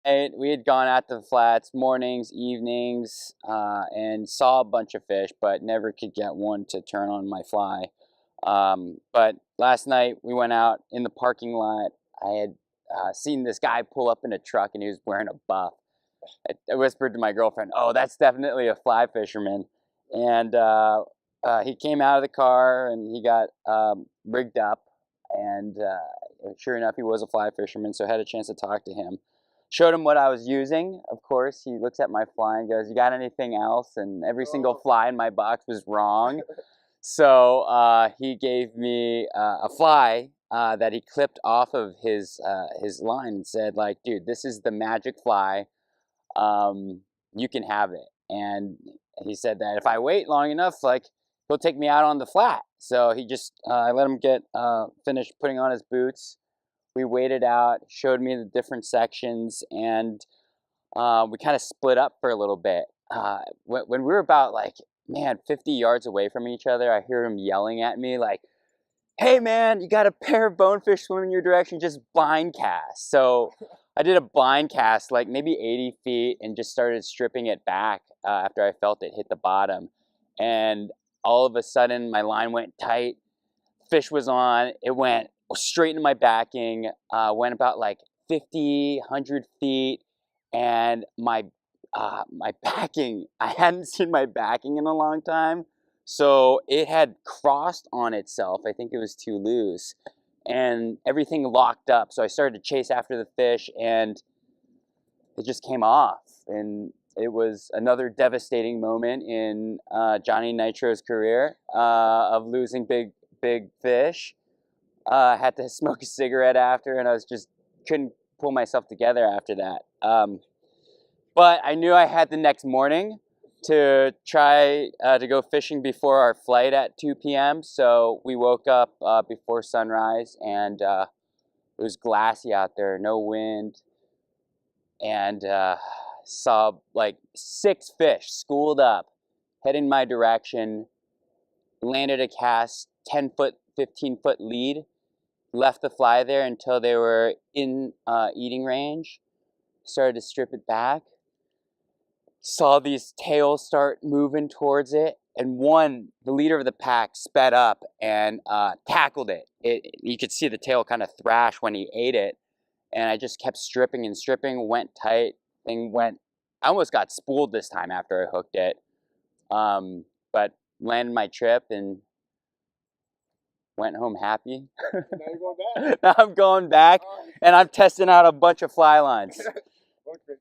night, we had gone out to the flats mornings, evenings, and saw a bunch of fish, but never could get one to turn on my fly. But last night we went out in the parking lot. I had seen this guy pull up in a truck, and he was wearing a buff. I whispered to my girlfriend, "Oh, that's definitely a fly fisherman." And he came out of the car, and he got rigged up, and sure enough, he was a fly fisherman, so I had a chance to talk to him. Showed him what I was using. Of course, he looks at my fly and goes, "You got anything else?" And every single fly in my box was wrong. So he gave me a fly that he clipped off of his line and said, like, "Dude, this is the magic fly. You can have it." And he said that if I wait long enough, like, he'll take me out on the flat. So he just, I let him get finished putting on his boots. We waited out, showed me the different sections, and we kind of split up for a little bit. When we were about, like, man, 50 yards away from each other, I heard him yelling at me like, "Hey man, you got a pair of bonefish swimming your direction, just blind cast." So I did a blind cast like maybe 80 feet and just started stripping it back after I felt it hit the bottom. And all of a sudden my line went tight, fish was on, it went straight into my backing, went about like 50, 100 feet, and my backing, I hadn't seen my backing in a long time, so it had crossed on itself. I think it was too loose, and everything locked up. So I started to chase after the fish, and it just came off. And it was another devastating moment in Johnny Nitro's career of losing big fish. I had to smoke a cigarette after, and I was just couldn't pull myself together after that. But I knew I had the next morning to try to go fishing before our flight at 2 p.m. So we woke up before sunrise, and it was glassy out there, no wind, and saw like 6 fish schooled up, heading my direction, landed a cast, 10-foot, 15-foot lead, left the fly there until they were in eating range, started to strip it back, saw these tails start moving towards it, and the leader of the pack, sped up and tackled it. You could see the tail kind of thrash when he ate it, and I just kept stripping and stripping, went tight, I almost got spooled this time after I hooked it, but landed my trip and went home happy. Now you're going back. Now I'm going back, and I'm testing out a bunch of fly lines. Okay.